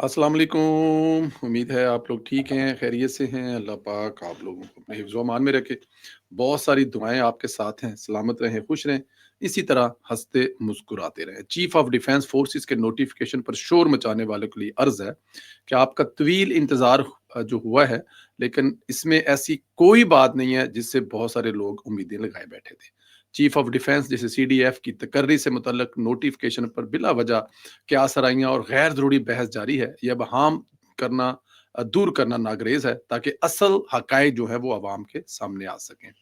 अस्सलाम वालेकुम। उम्मीद है आप लोग ठीक हैं, खैरियत से हैं। अल्लाह पाक आप लोगों को अपने हिफ्ज़ व अमान में रखे। बहुत सारी दुआएँ आपके साथ हैं, सलामत रहें, खुश रहें, इसी तरह हँसते मुस्कुराते रहें। चीफ़ ऑफ डिफेंस फोर्सेस के नोटिफ़िकेशन पर शोर मचाने वालों के लिए अर्ज़ है कि आपका तवील इंतज़ार जो हुआ है, लेकिन इसमें ऐसी कोई बात नहीं है जिससे बहुत सारे लोग उम्मीदें लगाए बैठे थे। चीफ़ ऑफ डिफेंस जैसे सीडीएफ की तकर्री से मुतल्लक नोटिफ़िकेशन पर बिला वजह क्या सराहियाँ और गैर ज़रूरी बहस जारी है। ये अब हाम करना दूर करना नागरेज़ है ताकि असल हक़ाइक़ जो है वो अवाम के सामने आ सकें।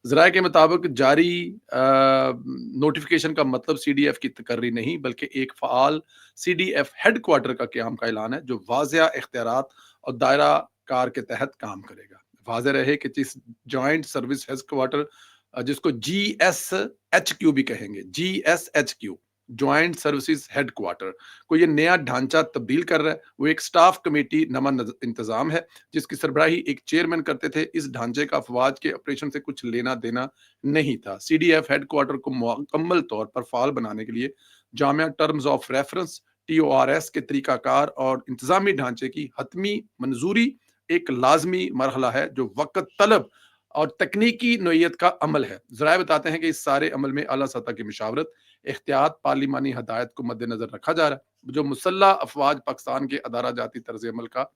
ज़राए के मुताबिक जारी नोटिफ़िकेशन का मतलब सीडीएफ की तकर्री नहीं बल्कि एक फ़आल सीडीएफ हेडक्वार्टर का क़याम का ऐलान है जो वाज़ेह इख्तियारात और दायरा कार के तहत काम करेगा। वाज़ेह रहे कि जिस जॉइंट सर्विस हेडक्वार्टर जिसको जीएसएचक्यू भी कहेंगे, जीएसएचक्यू जॉइंट सर्विसेज हेडक्वार्टर को ये नया ढांचा तब्दील कर रहा है। वो एक स्टाफ कमेटी नमा इंतजाम है जिसकी सरबराही एक चेयरमैन करते थे। इस ढांचे का अफवाज के ऑपरेशन से कुछ लेना देना नहीं था। सीडीएफ हेडक्वार्टर को मुकम्मल तौर पर फाल बनाने के लिए जामिया टर्म्स ऑफ रेफरेंस टीओआरएस के तरीकाकार और इंतजामी ढांचे की हतमी मंजूरी एक लाजमी मरहला है जो वक्त तलब और तकनीकी नोयत का अमल है। ज़राए बताते हैं कि इस सारे अमल में आला सतह की मशावरत एहतियात पार्लिमानी हदायत को मद्देनजर रखा जा रहा है जो मुसल्ह अफवाज पाकिस्तान के अदारा जाती तर्ज अमल का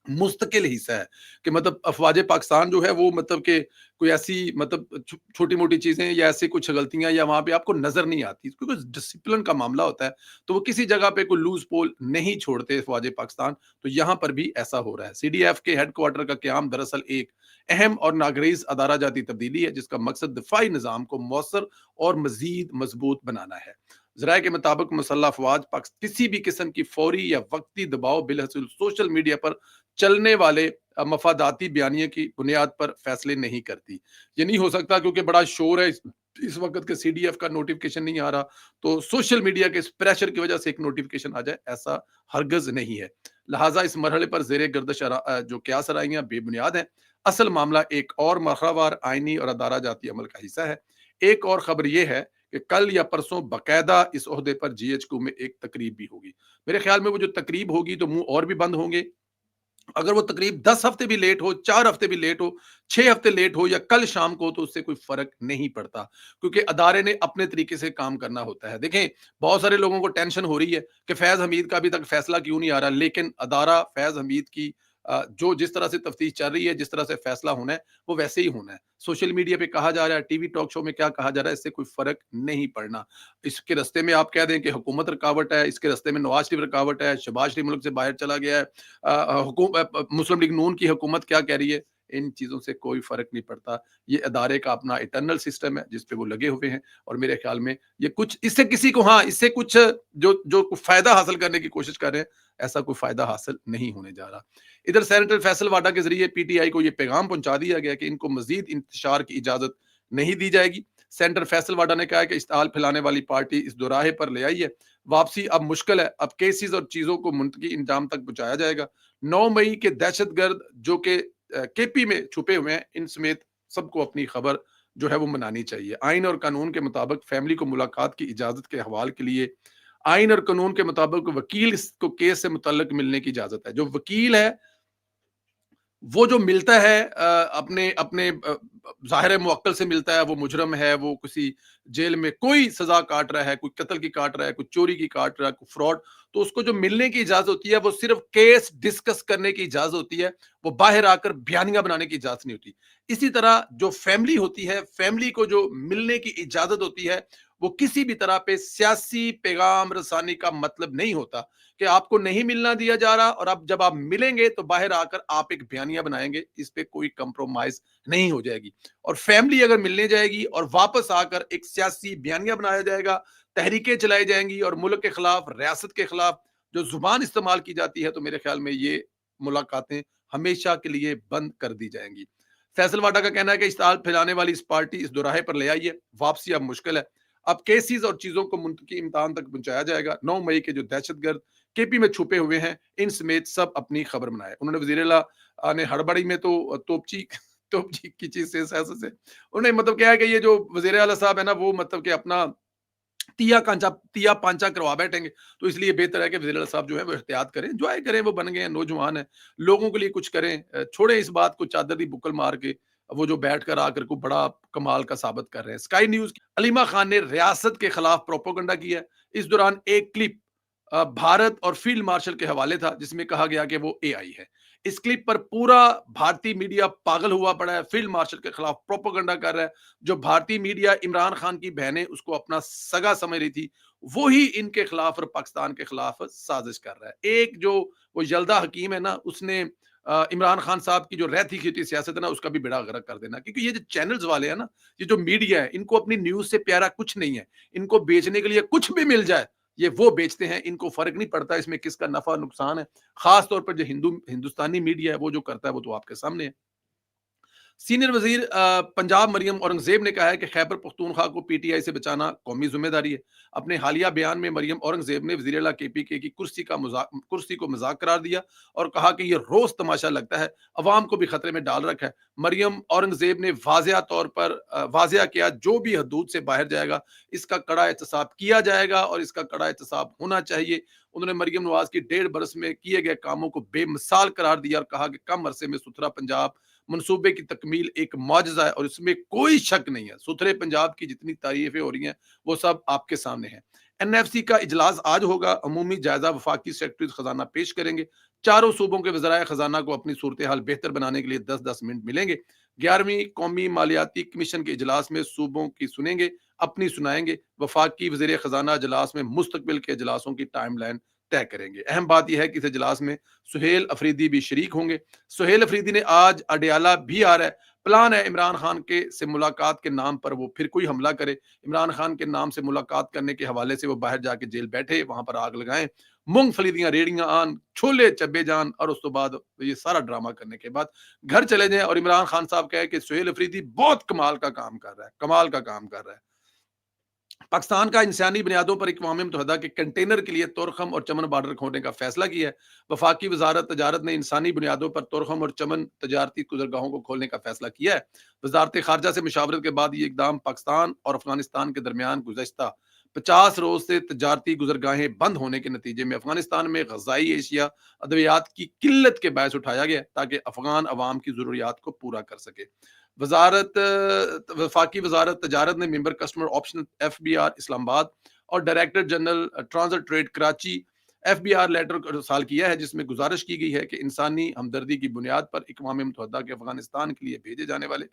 मुस्तकिल हिस्सा है कि मतलब अफवाज पाकिस्तान जो है वो मतलब कि कोई ऐसी मतलब छोटी मोटी चीजें या ऐसी कुछ गलतियां या वहां पे आपको नजर नहीं आती क्योंकि डिसिप्लिन का मामला होता है तो वो किसी जगह पे कोई लूज पोल नहीं छोड़ते अफवाज पाकिस्तान। तो यहाँ पर भी ऐसा हो रहा है। सीडीएफ के हेडक्वार्टर का क्याम दरअसल एक अहम और नागरेज अदारा जाती तब्दीली है जिसका मकसद दिफाई निज़ाम को मौसर और मजीद मजबूत बनाना है। ज़राए के मुताबिक मुसल्ह अफवाज किसी भी किस्म की फौरी या वक्ती दबाव बिलहसूल सोशल मीडिया पर चलने वाले मफादाती बयानिए की बुनियाद पर फैसले नहीं करती। ये नहीं हो सकता क्योंकि बड़ा शोर है इस वक्त के सीडीएफ का नोटिफिकेशन नहीं आ रहा तो सोशल मीडिया के इस प्रेशर की वजह से एक नोटिफिकेशन आ जाए, ऐसा हरगज नहीं है। लिहाजा इस मरहले पर जेर गर्दश जो क्या सराहियां बेबुनियाद हैं। असल मामला एक और मरहलावार आईनी और अदारा जाती अमल का हिस्सा है। एक और खबर यह है कि कल या परसों बाकायदा इस ओहदे पर जीएचक्यू में एक तकरीब भी होगी। मेरे ख्याल में वो जो तकरीब होगी तो मुंह और भी बंद होंगे। अगर वो तकरीब 10 हफ्ते भी लेट हो, 4 हफ्ते भी लेट हो, 6 हफ्ते लेट हो या कल शाम को, तो उससे कोई फ़र्क नहीं पड़ता क्योंकि अदारे ने अपने तरीके से काम करना होता है। देखें, बहुत सारे लोगों को टेंशन हो रही है कि फैज़ हमीद का अभी तक फैसला क्यों नहीं आ रहा, लेकिन अदारा फैज़ हमीद की जो जिस तरह से तफ्तीश चल रही है, जिस तरह से फैसला होना है, वो वैसे ही होना है। सोशल मीडिया पे कहा जा रहा है, टीवी टॉक शो में क्या कहा जा रहा है, इससे कोई फ़र्क नहीं पड़ना। इसके रास्ते में आप कह दें कि हुकूमत रुकावट है, इसके रास्ते में नवाज़ शरीफ रुकावट है, शहबाज शरीफ मुल्क से बाहर चला गया है, मुस्लिम लीग नून की हुकूमत क्या कह रही है, इन चीज़ों से कोई फ़र्क नहीं पड़ता। ये अदारे का अपना इटर्नल सिस्टम है जिस पे वो लगे हुए हैं और मेरे ख्याल में ये कुछ इससे किसी को इससे कुछ जो जो फ़ायदा हासिल करने की कोशिश कर रहे हैं, ऐसा कोई फ़ायदा हासिल नहीं होने जा रहा। इधर सेनेटर फैसल वाडा के ज़रिए पीटीआई को ये पैगाम पहुँचा दिया गया कि इनको मज़ीद इंतशार की इजाज़त नहीं दी जाएगी। सेनेटर फैसल वाडा ने कहा है कि इश्तिहाल फैलाने वाली पार्टी इस दोराहे पर ले आई है। वापसी अब मुश्किल है, अब केसेस और चीज़ों को मुंतकी इंजाम तक पहुँचाया जाएगा। 9 मई के दहशतगर्द जो कि केपी में छुपे हुए हैं, इन समेत सबको अपनी खबर जो है वो मनानी चाहिए। आइन और कानून के मुताबिक फैमिली को मुलाकात की इजाज़त के हवाले के लिए आइन और कानून के मुताबिक वकील को केस से मुतल्लिक मिलने की इजाज़त है। जो वकील है वो जो मिलता है अपने अपने ज़ाहिर है मुवक्किल से मिलता है, वो मुजरम है, वो किसी जेल में कोई सज़ा काट रहा है, कोई कत्ल की काट रहा है, कोई चोरी की काट रहा है, कोई फ्रॉड, तो उसको जो मिलने की इजाज़त होती है, वो सिर्फ़ केस डिस्कस करने की इजाज़त होती है, वो बाहर आकर बयानियाँ बनाने की इजाज़त नहीं होती। इसी तरह जो फैमिली होती है, फैमिली को जो मिलने की इजाज़त होती है, वो किसी भी तरह पे सियासी पैगाम रसानी का मतलब नहीं होता कि आपको नहीं मिलना दिया जा रहा और अब जब आप मिलेंगे तो बाहर आकर आप एक बयानिया बनाएंगे, इस पे कोई कंप्रोमाइज नहीं हो जाएगी। और फैमिली अगर मिलने जाएगी और वापस आकर एक सियासी बयानिया बनाया जाएगा, तहरीकें चलाई जाएंगी और मुल्क के खिलाफ, रियासत के खिलाफ जो जुबान इस्तेमाल की जाती है, तो मेरे ख्याल में ये मुलाकातें हमेशा के लिए बंद कर दी जाएंगी। फैसल वाडा का कहना है कि इश्तिहाल फैलाने वाली इस पार्टी इस दोराहे पर ले आई है, वापसी अब मुश्किल है। अब केसेस और चीजों को मुंतकी इम्तान तक पहुंचाया जाएगा। 9 मई के जो दहशतगर्द केपी में छुपे हुए हैं, इन समेत सब अपनी खबर बनाए। उन्होंने वज़ीर-ए-आला ने हड़बड़ी में तो तोपची तोपची की चीज़ से उन्होंने मतलब क्या है कि ये जो वज़ीर-ए-आला साहब है ना, वो मतलब कि अपना तía पांचा करवा बैठेंगे। तो इसलिए बेहतर है कि वज़ीर आला साहब जो है वो एहतियात करें, एन्जॉय करें, वो बन गए हैं, नौजवान हैं, लोगों के लिए कुछ करें। छोड़ें इस बात को चादर दी बुक्कल मार के, वो जो बैठकर आकर को बड़ा कमाल का साबित कर रहे हैं। स्काई न्यूज़ की अलीमा खान ने रियासत के खिलाफ प्रोपेगेंडा किया है। इस दौरान एक क्लिप भारत और फील्ड मार्शल के हवाले था, जिसमें कहा गया कि वो एआई है। इस क्लिप पर पूरा भारतीय मीडिया पागल हुआ पड़ा है, फील्ड मार्शल के खिलाफ प्रोपेगेंडा कर रहा है। जो भारतीय मीडिया इमरान खान की बहनें उसको अपना सगा समझ रही थी, वो ही इनके खिलाफ और पाकिस्तान के खिलाफ साजिश कर रहा है। एक जो वो यल्दा हकीम है ना, उसने इमरान खान साहब की जो रहती खींची सियासत है ना, उसका भी बेड़ा गर्क कर देना। क्योंकि ये जो चैनल्स वाले हैं ना, ये जो मीडिया है, इनको अपनी न्यूज़ से प्यारा कुछ नहीं है। इनको बेचने के लिए कुछ भी मिल जाए, ये वो बेचते हैं। इनको फ़र्क नहीं पड़ता इसमें किसका नफ़ा नुकसान है। ख़ास तौर पर जो हिंदुस्तानी मीडिया है, वो जो करता है, वो तो आपके सामने है। सीनियर वजीर पंजाब मरियम औरंगजेब ने कहा है कि खैबर पख्तूनख्वा को पीटीआई से बचाना कौमी जिम्मेदारी है। अपने हालिया बयान में मरियम औरंगजेब ने वजीर आला केपीके की कुर्सी को मजाक करार दिया और कहा कि यह रोज तमाशा लगता है, अवाम को भी खतरे में डाल रखा है। मरियम औरंगजेब ने वाजिया तौर पर वाजिया किया, जो भी हदूद से बाहर जाएगा इसका कड़ा एहतसाब किया जाएगा और इसका कड़ा एहतसाब होना चाहिए। उन्होंने मरियम नवाज की 1.5 बरस में किए गए कामों को बेमिसाल करार दिया और कहा कि कम अरसे में सुथरा पंजाब मनसूबे की तकमील एक मौजज़ा है और इसमें कोई शक नहीं है। सुथरे पंजाब की जितनी तारीफ़ें हो रही हैं, वो सब आपके सामने हैं। एनएफसी का इजलास आज होगा। अमूमी जायज़ा वफाकी सेक्रेटरी खजाना पेश करेंगे। चारों सूबों के वज़राए खजाना को अपनी सूरत हाल बेहतर बनाने के लिए 10-10 मिनट मिलेंगे। 11वीं कौमी मालियाती कमीशन के इजलास में सूबों की सुनेंगे, अपनी सुनाएंगे। वफाकी वज़ीर खजाना इजलास में मुस्तकबिल के इजलासों की टाइम लाइन तय करेंगे। अहम बात यह है कि इस इजलास में सुहेल अफरीदी भी शरीक होंगे। सुहेल अफरीदी ने आज अडयाला भी आ रहा है। प्लान है इमरान खान के से मुलाकात के नाम पर वो फिर कोई हमला करे। इमरान खान के नाम से मुलाकात करने के हवाले से वो बाहर जाके जेल बैठे, वहां पर आग लगाएं, मूंगफली दियां रेड़ियां आन, छोले चब्बे जान, और उस तो बाद ये सारा ड्रामा करने के बाद घर चले जाएं और इमरान खान साहब कहे कि सुहेल अफरीदी बहुत कमाल का काम कर रहा है, कमाल का काम कर रहा है। पाकिस्तान का इंसानी बुनियादों पर अक़वाम मुत्तहिदा के कंटेनर के लिए तुरखम और चमन बॉर्डर खोलने का फैसला किया है। वफाकी वजारत तजारत ने इंसानी बुनियादों पर तुरखम और चमन तजारती गुजरगाहों को खोलने का फैसला किया है। वजारत खारजा से मशावरत के बाद ये इकदाम पाकिस्तान और अफगानिस्तान के दरमियान गुज़श्ता 50 रोज से तजारती गुजरगाहें बंद होने के नतीजे में अफगानिस्तान में गजाई एशिया अद्वियात की किल्लत के बायस उठाया गया ताकि अफगान अवाम की जरूरियात को पूरा कर सके। वफाकी वजारत तजारत ने member customer option FBR Islamabad और director general transit trade Karachi FBR letter साल किया है, जिसमें गुजारिश की गई है कि इंसानी हमदर्दी की बुनियाद पर अक़वाम मुत्तहिदा के अफगानिस्तान के लिए भेजे जाने वाले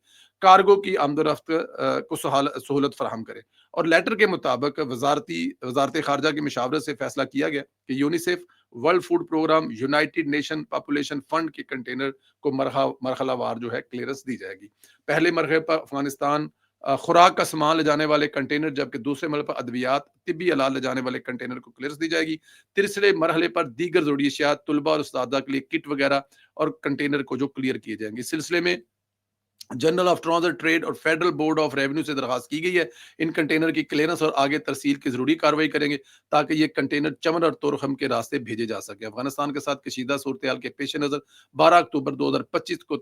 कार्गो की आमदोरफ्त को सहूलत फराहम करे। और लेटर के मुताबिक वजारत खारजा की मशावरत से फैसला किया गया कि UNICEF, world food programme, United Nation population fund के कंटेनर को मरहलावार जो है क्लियरेंस दी जाएगी। पहले मरहले पर अफगानिस्तान खुराक का सामान ले जाने वाले कंटेनर, जबकि दूसरे मरहले पर अद्वियात, तिब्बी अलाल ले जाने वाले कंटेनर को क्लियरेंस दी जाएगी। तीसरे मरहले पर दीगर ज़रूरी अशिया, तुलबा और उस्तादा के लिए किट वगैरह और कंटेनर को जो क्लियर किए जाएंगे। इस सिलसिले में जनरल ऑफ ट्रांजिट ट्रेड और फेडरल बोर्ड ऑफ रेवेन्यू से दरखास्त की गई है। इन कंटेनर की क्लियरेंस और आगे तरसील की जरूरी कार्रवाई करेंगे ताकि ये कंटेनर चमन और तुरखम के रास्ते भेजे जा सके। अफगानिस्तान के साथ कशीदा सूरत हाल के पेश नज़र 12 अक्टूबर 2025 को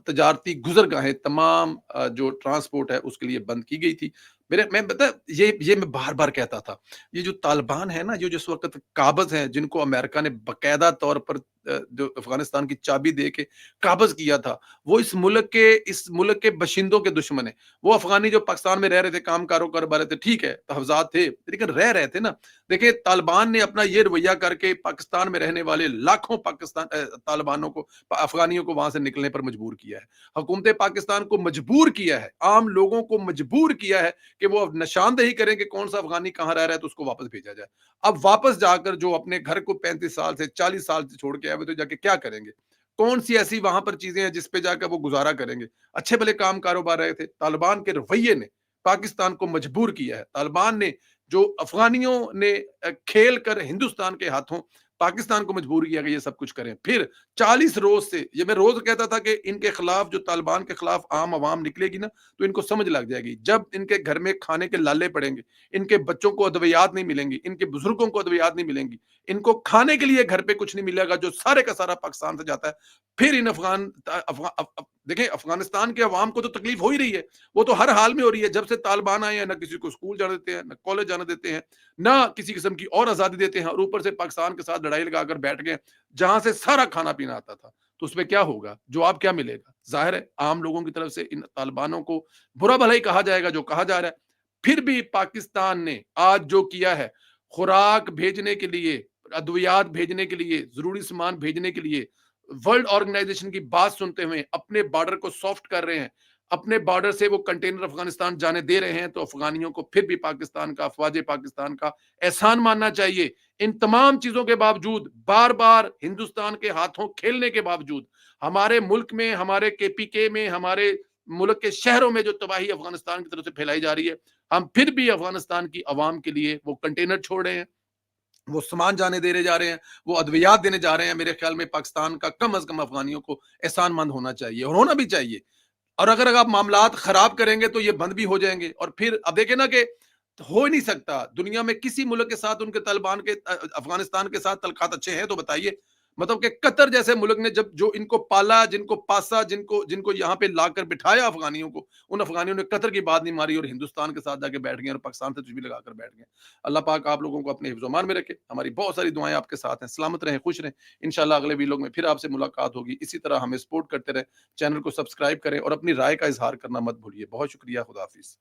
तजारती गुजरगाहें तमाम जो ट्रांसपोर्ट है उसके लिए बंद की गई थी। मेरे मैं बता ये मैं बार बार कहता था, ये जो तालिबान है ना, जो जिस वक्त काबज हैं, जिनको अमेरिका ने बाकायदा तौर पर जो अफगानिस्तान की चाबी दे के काबज किया था, वो इस मुल्क के बशिंदों के दुश्मन है। वो अफगानी जो पाकिस्तान में रह रहे थे, काम कारोबार कर रहे थे, ठीक है, तहफ़्ज़ात थे, लेकिन रह रहे थे ना। देखिए, तालिबान ने अपना ये रवैया करके पाकिस्तान में रहने वाले लाखों तालिबानों को, अफगानियों को वहां से निकलने पर मजबूर किया है। हुकूमत पाकिस्तान को मजबूर किया है, आम लोगों को मजबूर किया है कि वो अब निशानदेही करें कि कौन सा अफगानी कहाँ रह रहा है तो उसको वापस भेजा जाए। अब वापस जाकर जो अपने घर को 35 साल से 40 साल से छोड़ के आए हुए, तो जाके क्या करेंगे? कौन सी ऐसी वहां पर चीजें हैं जिस पे जाकर वो गुजारा करेंगे? अच्छे भले काम कारोबार रहे थे। तालिबान के रवैये ने पाकिस्तान को मजबूर किया है। तालिबान ने जो अफगानियों ने खेल कर हिंदुस्तान के हाथों पाकिस्तान को मजबूर किया कि ये सब कुछ करें। फिर 40 रोज से, ये मैं रोज कहता था कि इनके खिलाफ, जो तालिबान के खिलाफ आम आवाम निकलेगी ना, तो इनको समझ लग जाएगी। जब इनके घर में खाने के लाले पड़ेंगे, इनके बच्चों को अद्वियात नहीं मिलेंगी, इनके बुजुर्गों को अद्वियात नहीं मिलेंगी, इनको खाने के लिए घर पे कुछ नहीं मिलेगा जो सारे का सारा पाकिस्तान से जाता है, फिर इन دیکھیں افغانستان کے عوام کو تو تکلیف ہو ہی رہی ہے، وہ تو ہر حال میں ہو رہی ہے، جب سے طالبان آئے ہیں نہ کسی کو اسکول جانے دیتے ہیں، نہ کالج جانے دیتے ہیں، نہ کسی قسم کی اور آزادی دیتے ہیں، اور اوپر سے پاکستان کے ساتھ لڑائی لگا کر بیٹھ گئے جہاں سے سارا کھانا پینا آتا تھا، تو اس میں کیا ہوگا؟ جواب کیا ملے گا؟ ظاہر ہے عام لوگوں کی طرف سے ان طالبانوں کو برا بھلا ہی کہا جائے گا جو کہا جا رہا ہے۔ پھر بھی پاکستان نے آج جو کیا ہے، خوراک بھیجنے کے لیے، ادویات بھیجنے کے لیے، ضروری سامان بھیجنے کے لیے ورلڈ آرگنائزیشن کی بات سنتے ہوئے اپنے بارڈر کو سافٹ کر رہے ہیں، اپنے بارڈر سے وہ کنٹینر افغانستان جانے دے رہے ہیں، تو افغانیوں کو پھر بھی پاکستان کا، افواج پاکستان کا احسان ماننا چاہیے۔ ان تمام چیزوں کے باوجود، بار بار ہندوستان کے ہاتھوں کھیلنے کے باوجود، ہمارے ملک میں، ہمارے کے پی کے میں، ہمارے ملک کے شہروں میں جو تباہی افغانستان کی طرف سے پھیلائی جا رہی ہے، ہم پھر بھی افغانستان کی عوام کے لیے وہ کنٹینر چھوڑ رہے ہیں، وہ سامان جانے دے رہے جا رہے ہیں، وہ ادویات دینے جا رہے ہیں۔ میرے خیال میں پاکستان کا کم از کم افغانیوں کو احسان مند ہونا چاہیے، اور ہونا بھی چاہیے۔ اور اگر آپ معاملات خراب کریں گے تو یہ بند بھی ہو جائیں گے، اور پھر اب دیکھیں نا کہ ہو ہی نہیں سکتا دنیا میں کسی ملک کے ساتھ ان کے طالبان کے افغانستان کے ساتھ تعلقات اچھے ہیں تو بتائیے۔ مطلب کہ قطر جیسے ملک نے جب جو ان کو پالا، جن کو پاسا، جن کو یہاں پہ لا کر بٹھایا افغانیوں کو، ان افغانیوں نے قطر کی بات نہیں ماری اور ہندوستان کے ساتھ جا کے بیٹھ گئے اور پاکستان سے تجویز لگا کر بیٹھ گئے۔ اللہ پاک آپ لوگوں کو اپنے حفظ و امان میں رکھے، ہماری بہت ساری دعائیں آپ کے ساتھ ہیں، سلامت رہیں، خوش رہیں۔ انشاءاللہ اگلے ویلوگ میں پھر آپ سے ملاقات ہوگی، اسی طرح ہمیں سپورٹ کرتے رہیں، چینل کو سبسکرائب کریں اور اپنی رائے کا اظہار کرنا مت بھولیے۔ بہت شکریہ، خدا حافظ۔